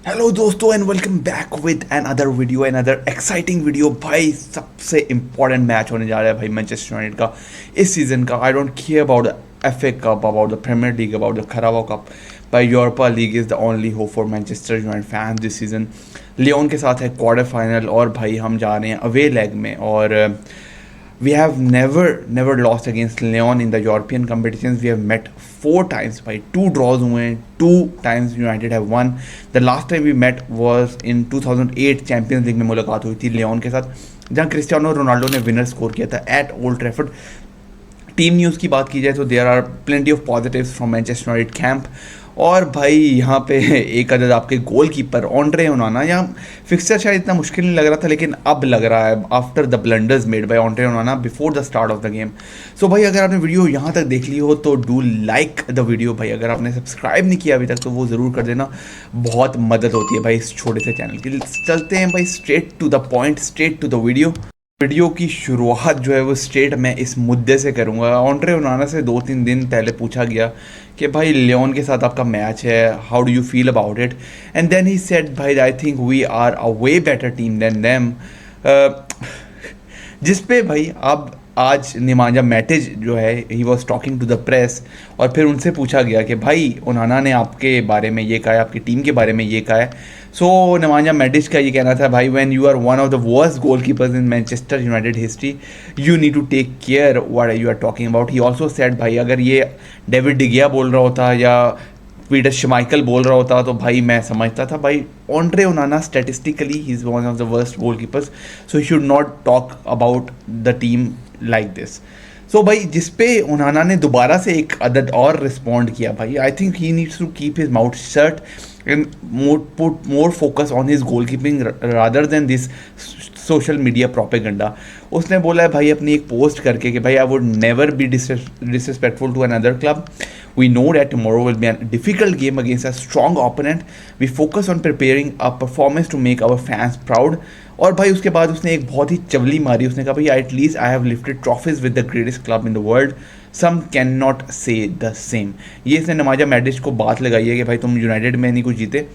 Hello दोस्तों and welcome back with another video another exciting video. भाई सबसे important match होने जा रहा है भाई मैनचेस्टर यूनाइटेड का इस सीज़न का। I don't care about the FA cup, about the premier league, about the Carabao cup, भाई Europa league is the only hope for Manchester United fan this season. Lyon के साथ है quarter final और भाई हम जा रहे हैं अवे लेग में। और we have never lost against Lyon in the European competitions. We have met 4 times by 2 draws हुए हैं, 2 times United have won. The last time we met was in 2008 Champions League में मुलाकात हुई थी Lyon के साथ, जहां क्रिस्टियानो रोनाल्डो ने विनर स्कोर किया था at Old Trafford. Team news की बात की जाए तो there are plenty of positives from Manchester United camp. और भाई यहाँ पे एक अदद आपके गोल कीपर ओंड्रे ओनाना, यहाँ फिक्सचर शायद इतना मुश्किल नहीं लग रहा था लेकिन अब लग रहा है after the blunders made by Andre Onana before the start of the game. So भाई अगर आपने वीडियो यहाँ तक देख ली हो तो डू लाइक द वीडियो। भाई अगर आपने सब्सक्राइब नहीं किया अभी तक तो वो ज़रूर कर देना, बहुत मदद होती है भाई इस छोटे से चैनल की। चलते हैं भाई straight to the point, straight to the video की शुरुआत जो है वो स्ट्रेट मैं इस मुद्दे से करूँगा। ओंड्रे ओनाना से 2-3 दिन पहले पूछा गया कि भाई लियोन के साथ आपका मैच है, how do you feel about it, and then he said भाई I think we are a way better team than them. जिस पे भाई अब आज निमांजा मैटिज जो है he was talking to the press और फिर उनसे पूछा गया कि भाई ओनाना ने आपके बारे में ये कहा है, आपकी टीम के बारे में ये कहा है। सो निमांजा मैटिज का ये कहना था भाई when you are one of the worst goal keepers in Manchester United history you need to take care what you are talking about. He also said भाई अगर ये डेविड डिगिया बोल रहा होता या पीटर शमाइकल बोल रहा होता तो भाई मैं समझता था भाई Andre Onana statistically he is one of the worst goal keepers, so he should not talk about the team like this. So भाई जिस पे ओनाना ने दोबारा से एक अदद और रिस्पॉन्ड किया भाई I think he needs to keep his mouth shut and put more focus on his goalkeeping rather than this social media propaganda. उसने बोला है भाई अपनी एक पोस्ट करके कि भाई I would never be disrespectful to another club. We know that tomorrow will be a difficult game against a strong opponent. We focus on preparing a performance to make our fans proud. और भाई उसके बाद उसने एक बहुत ही चवली मारी, उसने कहा भाई at least I have lifted trophies with the greatest club in the world, some can not say the same. ये इसने नमाजा मैडिच को बात लगाई है कि भाई तुम यूनाइटेड में नहीं कुछ जीते,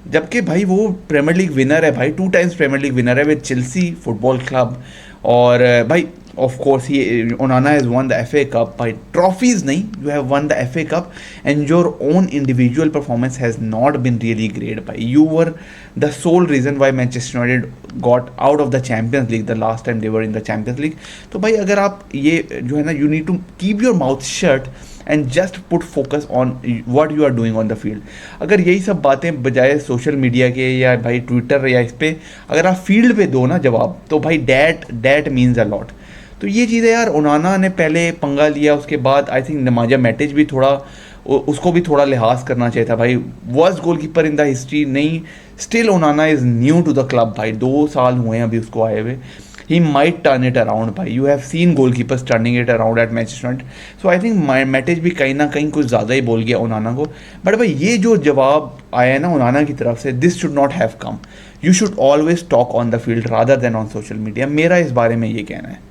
जबकि भाई वो प्रीमियर लीग विनर है भाई, 2 times प्रीमियर लीग विनर है विद चेल्सी फुटबॉल क्लब। और भाई of course he Onana has won the FA cup, भाई ट्रॉफीज नहीं, you have won the FA cup and your own individual performance has not been really great भाई। You were the sole reason why Manchester United got out of the Champions League the last time they were in the Champions League. तो भाई अगर आप ये जो है ना you need to keep your mouth shut and just put focus on what you are doing on the field. अगर यही सब बातें बजाय सोशल मीडिया के या भाई ट्विटर या इस पर अगर आप फील्ड पे दो ना जवाब तो भाई डैट मीन्स अ लॉट। तो ये चीज़ें यार ओनाना ने पहले पंगा लिया, उसके बाद आई थिंक नमाजा मैटिज भी थोड़ा उसको भी थोड़ा लिहाज करना चाहिए था भाई। Worst goal keeper in the history नहीं, still Onana is new to the club भाई, 2 साल हुए हैं अभी उसको आए हुए। He might turn it around भाई, you have seen goal keepers turning it around at Manchester United. So I think Matic भी कहीं ना कहीं कुछ ज़्यादा ही बोल गया ओनाना को। बट भाई ये जो जवाब आया है ना ओनाना की तरफ से, this should not have come. You should always talk on the field rather than on social media, मेरा इस बारे में ये कहना है।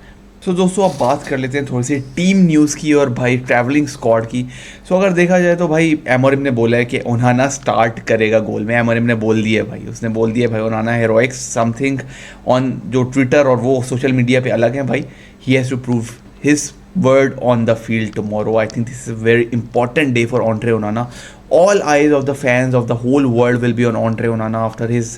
सो दोस्तों अब बात कर लेते हैं थोड़ी सी टीम न्यूज़ की और भाई ट्रैवलिंग स्क्वाड की। सो अगर देखा जाए तो भाई एमोरिम ने बोला है कि ओनाना स्टार्ट करेगा गोल में। एमोरिम ने बोल दिया है भाई, उसने बोल दिया भाई ओनाना हेरोइक्स समथिंग ऑन जो ट्विटर और वो सोशल मीडिया पे अलग है भाई। He has to prove his word on the field tomorrow. I think this is a very important day for Andre Onana. All eyes of the fans of the whole world will be on Andre Onana after his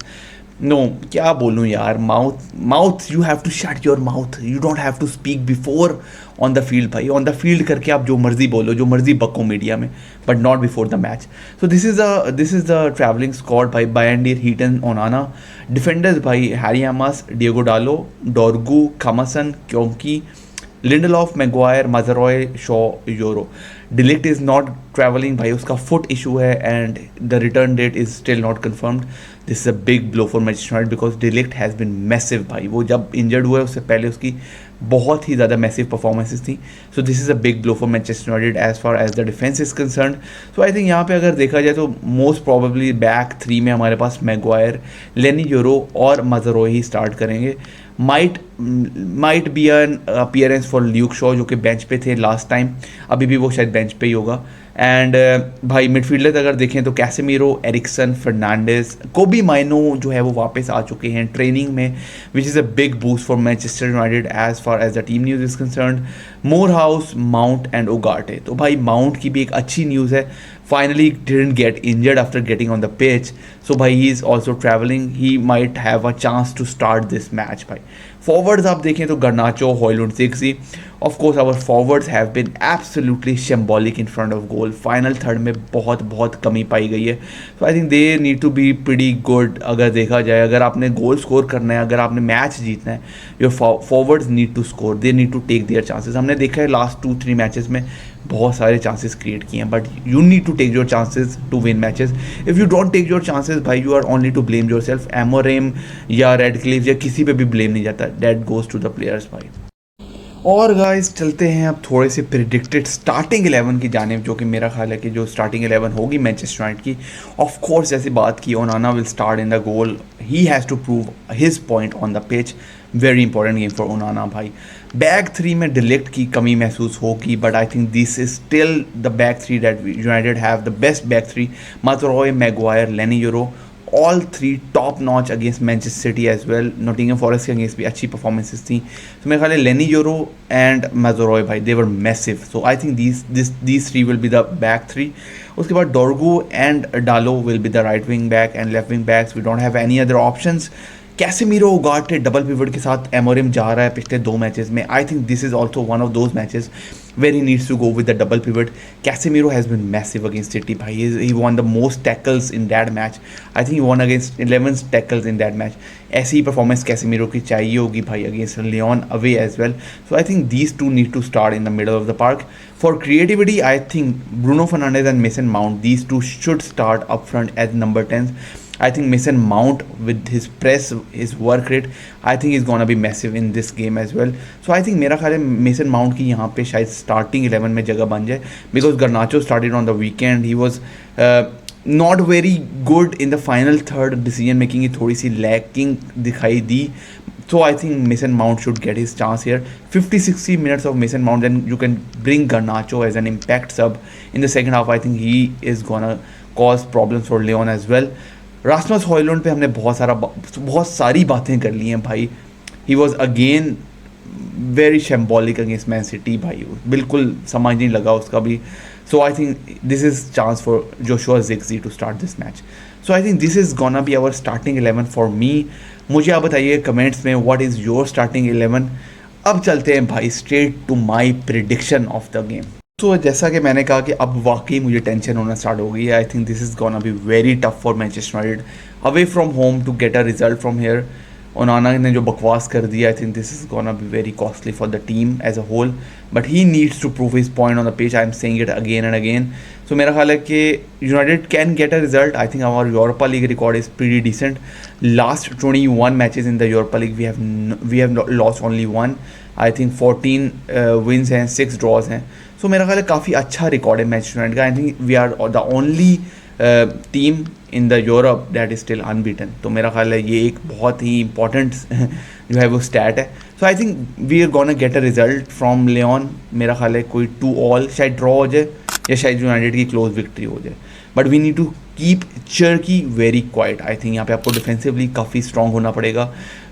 no क्या बोलूँ यार, mouth you have to shut your mouth, you don't have to speak before on the field भाई। On the field करके आप जो मर्जी बोलो, जो मर्जी बको मीडिया में, but not before the match. So this is the travelling squad भाई। Bayindir, Heaton, Onana. डिफेंडर्स भाई Harry Amass, Diego Dalot, Dorgu, खमसन, क्योंकि Lindelof, Maguire, Mazraoui, Shaw, Yoro. De Ligt is not travelling भाई, उसका फुट इशू है and the return date is still not confirmed. This is a big blow for Manchester United because de Ligt has been massive भाई। वो जब injured हुआ है उससे पहले उसकी बहुत ही ज़्यादा मैसिव परफॉर्मेंसेस थी। So this is a big blow for Manchester United as far as the defence is concern. So I think यहाँ पे अगर देखा जाए तो मोस्ट प्रॉबेबली बैक 3 में हमारे पास मैगवायर, लेनी यूरो और मजरोई ही स्टार्ट करेंगे। Might be an appearance for Luke Shaw जो कि बेंच पे थे लास्ट टाइम, अभी भी वो शायद बेंच पे ही होगा। एंड भाई मिडफील्डर अगर देखें तो कैसेमीरो, एरिक्सन, फर्नांडिस, कोबी माइनो जो है वो वापस आ चुके हैं ट्रेनिंग में, which is a big boost for Manchester United as far as the team news is concern. मोर हाउस, माउंट एंड ओगाटे, तो भाई माउंट की भी एक अच्छी न्यूज़ है, finally didn't get injured after getting on the pitch, so भाई he is also travelling, he might have a chance to start this match. भाई फॉरवर्ड्स आप देखें तो Garnacho, Hojlund, Zirkzee, of course our forwards have been absolutely symbolic in front of goal, final third में बहुत कमी पाई गई है, so I think they need to be pretty good. अगर देखा जाए, अगर आपने गोल स्कोर करना है, अगर आपने मैच जीतना है, your forwards need to score, they need to take their chances. हमने देखा है लास्ट 2-3 मैचेस में बहुत सारे चांसेस क्रिएट किए हैं, but you need to take your chances to win matches. If you don't take your chances भाई, you are only to blame yourself. Amorim या रेडक्लिफ या किसी पे भी ब्लेम नहीं जाता, that goes to the players भाई। और गाइस चलते हैं अब थोड़े से प्रिडिक्टेड स्टार्टिंग 11 की जानिब, जो कि मेरा ख्याल है कि जो स्टार्टिंग 11 होगी मैनचेस्टर यूनाइटेड की, ऑफ कोर्स जैसे बात की, Onana will start in the goal, he has to prove his point on the pitch, very important game for Onana भाई। बैक थ्री में डिलेक्ट की कमी महसूस होगी, but I think this is still the back three that United have, the best back three, Mazraoui, Maguire, Leny Yoro, all three top notch against Manchester City as well. Nottingham forest के against भी अच्छी performances थी, तो मेरे ख्याल है लेनी euro and Mazraoui भाई, they were massive, so I think these three will be the back three. उसके बाद Dorgu and Dalot will be the right wing back and left wing backs, we don't have any other options. Casemiro, Ugarte double pivot के साथ Amorim जा रहा है पिछले 2 matches में, आई think this is also one of those matches where he needs to go with the double pivot. Casemiro has been massive against City. He won the most tackles in that match. I think he won against 11 tackles in that match. ऐसी performance Casemiro की चाहिए होगी भाई against Lyon away as well. So I think these two need to start in the middle of the park. For creativity I think Bruno Fernandes and Mason Mount, these two should start up front as number 10s. I think Mason Mount with his press, his work rate, I think is gonna be massive in this game as well. So I think मेरा ख्याल है Mason Mount की यहाँ पे शायद starting 11 में जगह बन जाए, because Garnacho started on the weekend, he was not very good in the final third, decision making की थोड़ी सी lacking दिखाई दी. So I think Mason Mount should get his chance here. 50-60 minutes of Mason Mount, then you can bring Garnacho as an impact sub in the second half. I think he is gonna cause problems for Lyon as well. Rasmus Hojlund पे हमने बहुत सारी बातें कर ली हैं भाई. He was again very shambolic against Man City भाई, बिल्कुल समझ नहीं लगा उसका भी. So I think this is chance for Joshua Zirkzee to start this match. So I think this is gonna be our starting 11 for me. मुझे आप बताइए कमेंट्स में व्हाट इज़ योर स्टार्टिंग 11. अब चलते हैं भाई straight to my prediction of the game. तो जैसा कि मैंने कहा कि अब वाकई मुझे टेंशन होना स्टार्ट हो गई है. I think this is gonna be very tough for Manchester United away from home to get a result from here. Onana ने जो बकवास कर दिया, I think this is gonna be very costly for the team as a whole, but he needs to prove his point on the pitch. I am saying it again and again. So मेरा ख्याल है कि United can get a result. I think our Europa League record is pretty decent. Last 21 matches in the Europa League we have lost only 1. I think 14 wins हैं, 6 drawers हैं. सो मेरा ख्याल है काफ़ी अच्छा रिकॉर्ड है मैनचेस्टर यूनाइटेड का. I think we are the only team in the Europe that is still unbeaten. तो मेरा ख्याल है ये एक बहुत ही इंपॉर्टेंट जो है वो स्टैट है. So I think we are gonna get a result from Lyon. मेरा ख्याल है कोई 2-2 शायद ड्रॉ हो जाए या शायद यूनाइटेड की क्लोज विक्ट्री हो जाए, but we need to keep Cherki very quiet. I think यहाँ पे आपको डिफेंसिवली काफ़ी स्ट्रॉन्ग होना पड़ेगा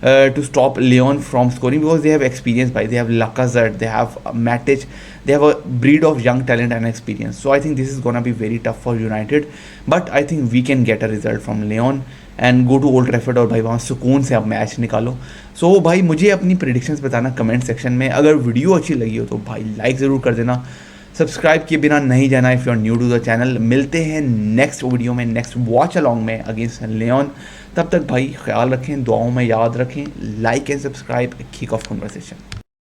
to stop Lyon from scoring, because they have experience भाई. They have Lacazette, they have Matic, they have a breed of young talent and experience. So I think this is gonna be very tough for United, but I think we can get a result from Lyon and go to Old Trafford और भाई वहाँ सुकून से आप match निकालो. So भाई मुझे अपनी प्रेडिक्शंस बताना कमेंट सेक्शन में. अगर वीडियो अच्छी लगी हो तो भाई लाइक ज़रूर कर देना. सब्सक्राइब किए बिना नहीं जाना if you are new to the channel. मिलते हैं नेक्स्ट वीडियो में, नेक्स्ट वॉच अलॉन्ग में अगेंस्ट लियोन. तब तक भाई ख्याल रखें, दुआओं में याद रखें. Like and subscribe, kick off conversation.